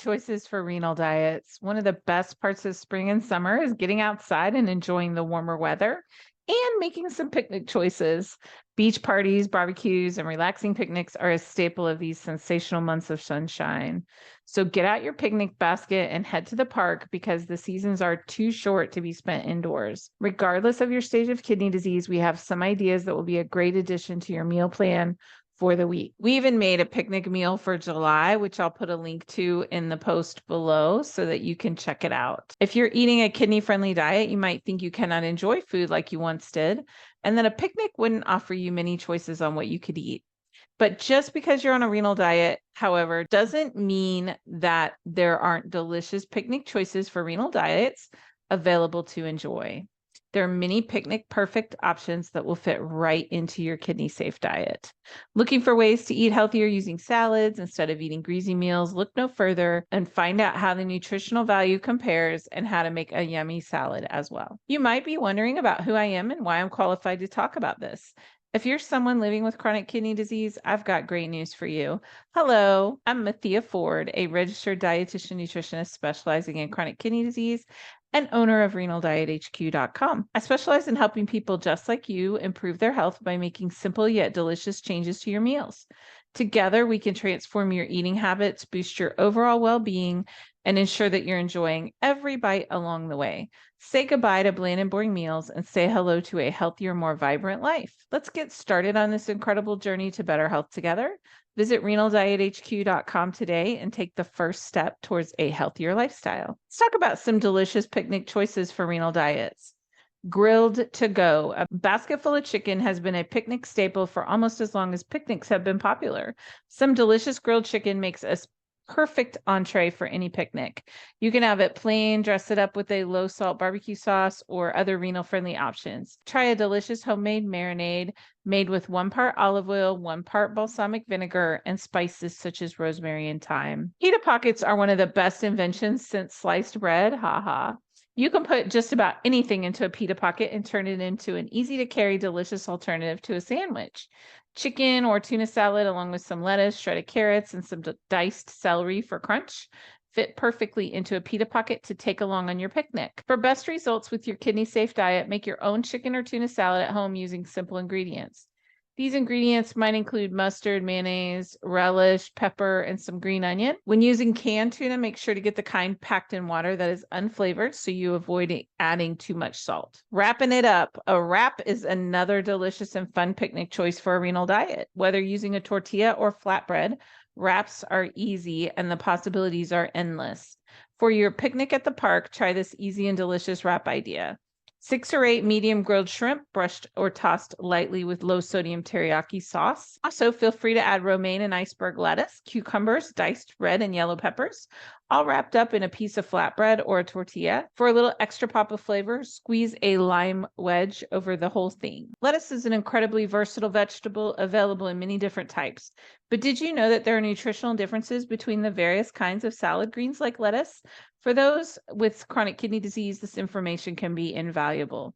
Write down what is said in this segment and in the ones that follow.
choices for renal diets. One of the best parts of spring and summer is getting outside and enjoying the warmer weather and making some picnic choices. Beach parties, barbecues, and relaxing picnics are a staple of these sensational months of sunshine. So get out your picnic basket and head to the park because the seasons are too short to be spent indoors. Regardless of your stage of kidney disease, we have some ideas that will be a great addition to your meal plan for the week. We even made a picnic meal for July, which I'll put a link to in the post below so that you can check it out. If you're eating a kidney-friendly diet, you might think you cannot enjoy food like you once did, and then a picnic wouldn't offer you many choices on what you could eat. But just because you're on a renal diet, however, doesn't mean that there aren't delicious picnic choices for renal diets available to enjoy. There are many picnic perfect options that will fit right into your kidney safe diet. Looking for ways to eat healthier using salads instead of eating greasy meals? Look no further and find out how the nutritional value compares and how to make a yummy salad as well. You might be wondering about who I am and why I'm qualified to talk about this. If you're someone living with chronic kidney disease, I've got great news for you. Hello, I'm Mathia Ford, a registered dietitian nutritionist specializing in chronic kidney disease and owner of renaldiethq.com. I specialize in helping people just like you improve their health by making simple yet delicious changes to your meals. Together, we can transform your eating habits, boost your overall well-being, and ensure that you're enjoying every bite along the way. Say goodbye to bland and boring meals and say hello to a healthier, more vibrant life. Let's get started on this incredible journey to better health together. Visit renaldiethq.com today and take the first step towards a healthier lifestyle. Let's talk about some delicious picnic choices for renal diets. Grilled to go. A basket full of chicken has been a picnic staple for almost as long as picnics have been popular. Some delicious grilled chicken makes a perfect entree for any picnic. You can have it plain, dress it up with a low salt barbecue sauce or other renal friendly options. Try a delicious homemade marinade made with 1 part olive oil, 1 part balsamic vinegar, and spices such as rosemary and thyme. Pita Pockets are one of the best inventions since sliced bread. Haha. You can put just about anything into a pita pocket and turn it into an easy to carry, delicious alternative to a sandwich. Chicken or tuna salad, along with some lettuce, shredded carrots, and some diced celery for crunch, fit perfectly into a pita pocket to take along on your picnic. For best results with your kidney safe diet, make your own chicken or tuna salad at home using simple ingredients. These ingredients might include mustard, mayonnaise, relish, pepper, and some green onion. When using canned tuna, make sure to get the kind packed in water that is unflavored so you avoid adding too much salt. Wrapping it up. A wrap is another delicious and fun picnic choice for a renal diet. Whether using a tortilla or flatbread, wraps are easy and the possibilities are endless. For your picnic at the park, try this easy and delicious wrap idea. 6 or 8 medium grilled shrimp, brushed or tossed lightly with low sodium teriyaki sauce. Also, feel free to add romaine and iceberg lettuce, cucumbers, diced red and yellow peppers, all wrapped up in a piece of flatbread or a tortilla. For a little extra pop of flavor, squeeze a lime wedge over the whole thing. Lettuce is an incredibly versatile vegetable available in many different types. But did you know that there are nutritional differences between the various kinds of salad greens like lettuce? For those with chronic kidney disease, this information can be invaluable.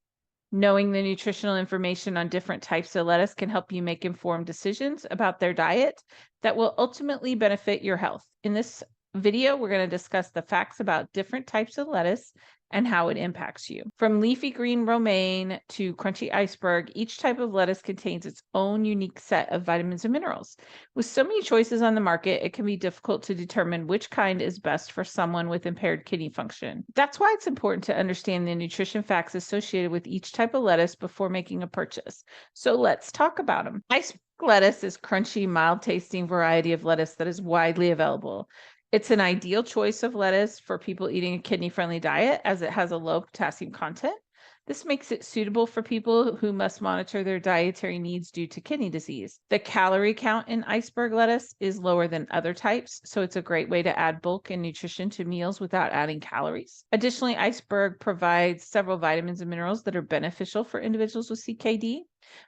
Knowing the nutritional information on different types of lettuce can help you make informed decisions about their diet that will ultimately benefit your health. In this video, we're going to discuss the facts about different types of lettuce and how it impacts you. From leafy green romaine to crunchy iceberg, each type of lettuce contains its own unique set of vitamins and minerals. With so many choices on the market, it can be difficult to determine which kind is best for someone with impaired kidney function. That's why it's important to understand the nutrition facts associated with each type of lettuce before making a purchase. So let's talk about them. Iceberg lettuce is crunchy, mild-tasting variety of lettuce that is widely available. It's an ideal choice of lettuce for people eating a kidney-friendly diet as it has a low potassium content. This makes it suitable for people who must monitor their dietary needs due to kidney disease. The calorie count in iceberg lettuce is lower than other types, so it's a great way to add bulk and nutrition to meals without adding calories. Additionally, iceberg provides several vitamins and minerals that are beneficial for individuals with CKD.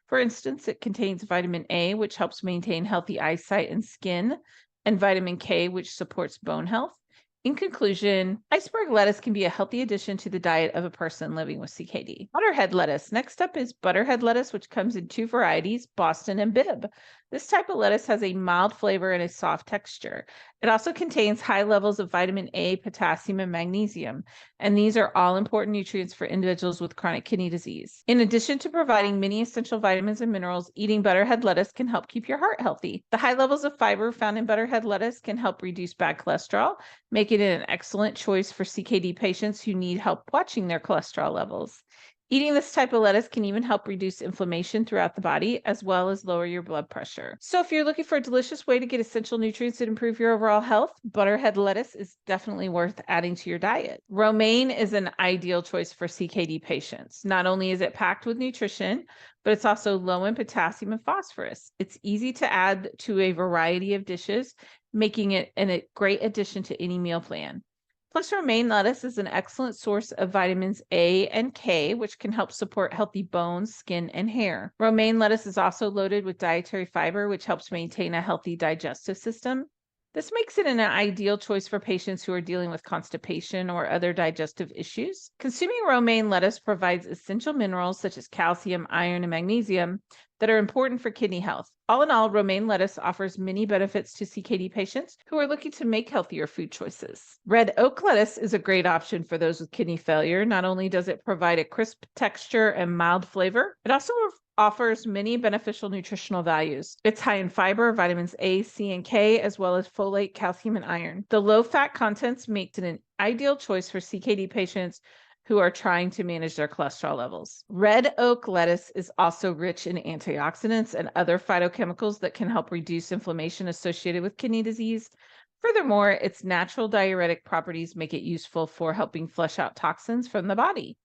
For instance, it contains vitamin A, which helps maintain healthy eyesight and skin, and vitamin K, which supports bone health. In conclusion, iceberg lettuce can be a healthy addition to the diet of a person living with CKD. Butterhead lettuce. Next up is butterhead lettuce, which comes in 2 varieties, Boston and Bibb. This type of lettuce has a mild flavor and a soft texture. It also contains high levels of vitamin A, potassium, and magnesium, and these are all important nutrients for individuals with chronic kidney disease. In addition to providing many essential vitamins and minerals, eating butterhead lettuce can help keep your heart healthy. The high levels of fiber found in butterhead lettuce can help reduce bad cholesterol, making it an excellent choice for CKD patients who need help watching their cholesterol levels. Eating this type of lettuce can even help reduce inflammation throughout the body, as well as lower your blood pressure. So if you're looking for a delicious way to get essential nutrients that improve your overall health, butterhead lettuce is definitely worth adding to your diet. Romaine is an ideal choice for CKD patients. Not only is it packed with nutrition, but it's also low in potassium and phosphorus. It's easy to add to a variety of dishes, making it a great addition to any meal plan. Plus, romaine lettuce is an excellent source of vitamins A and K, which can help support healthy bones, skin, and hair. Romaine lettuce is also loaded with dietary fiber, which helps maintain a healthy digestive system. This makes it an ideal choice for patients who are dealing with constipation or other digestive issues. Consuming romaine lettuce provides essential minerals such as calcium, iron, and magnesium that are important for kidney health. All in all, romaine lettuce offers many benefits to CKD patients who are looking to make healthier food choices. Red oak lettuce is a great option for those with kidney failure. Not only does it provide a crisp texture and mild flavor, it also offers many beneficial nutritional values. It's high in fiber, vitamins A, C, and K, as well as folate, calcium, and iron. The low fat contents makes it an ideal choice for CKD patients who are trying to manage their cholesterol levels. Red oak lettuce is also rich in antioxidants and other phytochemicals that can help reduce inflammation associated with kidney disease. Furthermore, its natural diuretic properties make it useful for helping flush out toxins from the body.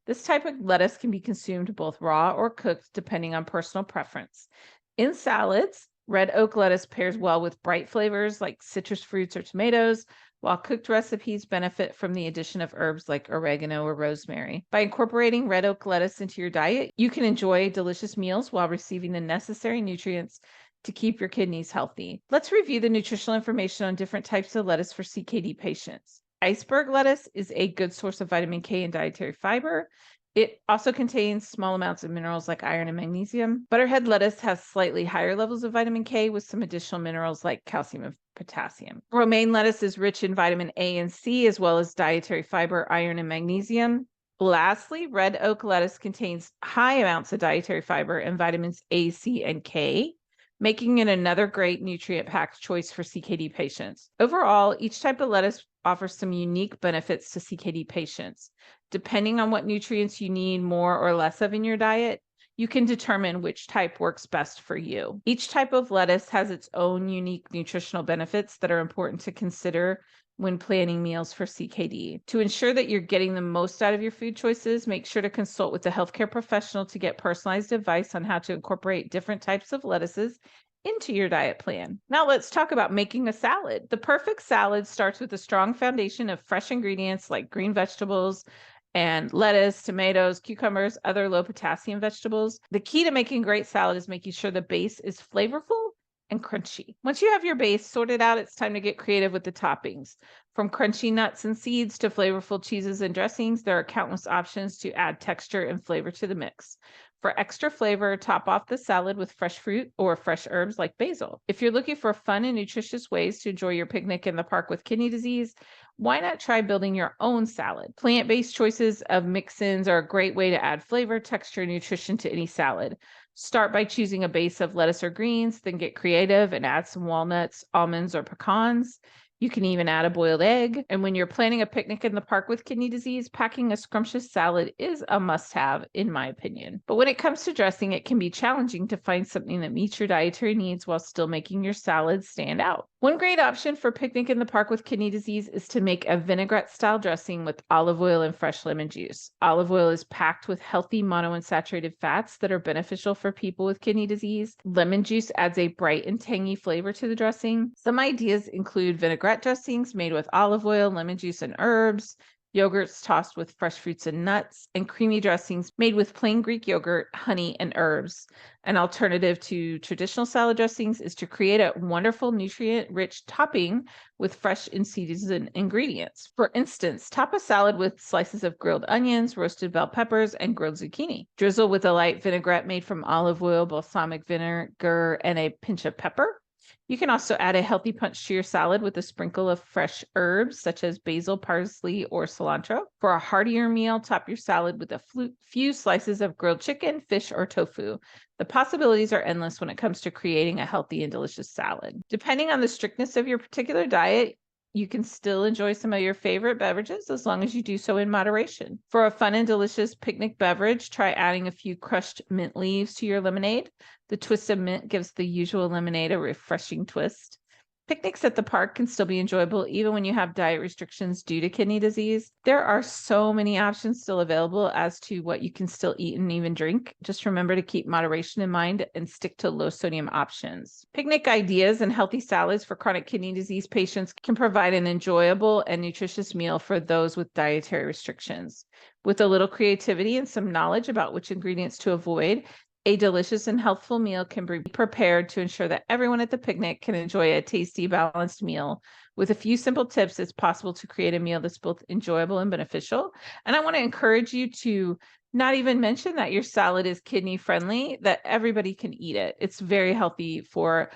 This type of lettuce can be consumed both raw or cooked, depending on personal preference. In salads, red oak lettuce pairs well with bright flavors like citrus fruits or tomatoes, while cooked recipes benefit from the addition of herbs like oregano or rosemary. By incorporating red oak lettuce into your diet, you can enjoy delicious meals while receiving the necessary nutrients to keep your kidneys healthy. Let's review the nutritional information on different types of lettuce for CKD patients. Iceberg lettuce is a good source of vitamin K and dietary fiber. It also contains small amounts of minerals like iron and magnesium. Butterhead lettuce has slightly higher levels of vitamin K with some additional minerals like calcium and potassium. Romaine lettuce is rich in vitamin A and C, as well as dietary fiber, iron, and magnesium. Lastly, red oak lettuce contains high amounts of dietary fiber and vitamins A, C, and K, making it another great nutrient-packed choice for CKD patients. Overall, each type of lettuce offers some unique benefits to CKD patients. Depending on what nutrients you need more or less of in your diet, you can determine which type works best for you. Each type of lettuce has its own unique nutritional benefits that are important to consider when planning meals for CKD. To ensure that you're getting the most out of your food choices, make sure to consult with a healthcare professional to get personalized advice on how to incorporate different types of lettuces into your diet plan. Now let's talk about making a salad. The perfect salad starts with a strong foundation of fresh ingredients like green vegetables and lettuce, tomatoes, cucumbers, other low potassium vegetables. The key to making great salad is making sure the base is flavorful and crunchy. Once you have your base sorted out, it's time to get creative with the toppings. From crunchy nuts and seeds to flavorful cheeses and dressings, there are countless options to add texture and flavor to the mix. For extra flavor, top off the salad with fresh fruit or fresh herbs like basil. If you're looking for fun and nutritious ways to enjoy your picnic in the park with kidney disease, why not try building your own salad? Plant-based choices of mix-ins are a great way to add flavor, texture, and nutrition to any salad. Start by choosing a base of lettuce or greens, then get creative and add some walnuts, almonds, or pecans. You can even add a boiled egg. And when you're planning a picnic in the park with kidney disease, packing a scrumptious salad is a must-have, in my opinion. But when it comes to dressing, it can be challenging to find something that meets your dietary needs while still making your salad stand out. One great option for picnic in the park with kidney disease is to make a vinaigrette-style dressing with olive oil and fresh lemon juice. Olive oil is packed with healthy monounsaturated fats that are beneficial for people with kidney disease. Lemon juice adds a bright and tangy flavor to the dressing. Some ideas include vinaigrette dressings made with olive oil, lemon juice, and herbs, yogurts tossed with fresh fruits and nuts, and creamy dressings made with plain Greek yogurt, honey, and herbs. An alternative to traditional salad dressings is to create a wonderful nutrient-rich topping with fresh and seasoned ingredients. For instance, top a salad with slices of grilled onions, roasted bell peppers, and grilled zucchini. Drizzle with a light vinaigrette made from olive oil, balsamic vinegar, and a pinch of pepper. You can also add a healthy punch to your salad with a sprinkle of fresh herbs such as basil, parsley, or cilantro. For a heartier meal, top your salad with a few slices of grilled chicken, fish, or tofu. The possibilities are endless when it comes to creating a healthy and delicious salad. Depending on the strictness of your particular diet, you can still enjoy some of your favorite beverages as long as you do so in moderation. For a fun and delicious picnic beverage, try adding a few crushed mint leaves to your lemonade. The twist of mint gives the usual lemonade a refreshing twist. Picnics at the park can still be enjoyable even when you have diet restrictions due to kidney disease. There are so many options still available as to what you can still eat and even drink. Just remember to keep moderation in mind and stick to low sodium options. Picnic ideas and healthy salads for chronic kidney disease patients can provide an enjoyable and nutritious meal for those with dietary restrictions. With a little creativity and some knowledge about which ingredients to avoid, a delicious and healthful meal can be prepared to ensure that everyone at the picnic can enjoy a tasty, balanced meal. With a few simple tips, it's possible to create a meal that's both enjoyable and beneficial. And I want to encourage you to not even mention that your salad is kidney friendly, that everybody can eat it. It's very healthy for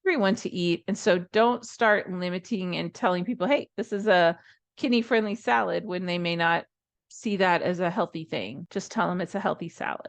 everyone to eat. And so don't start limiting and telling people, hey, this is a kidney friendly salad when they may not see that as a healthy thing. Just tell them it's a healthy salad.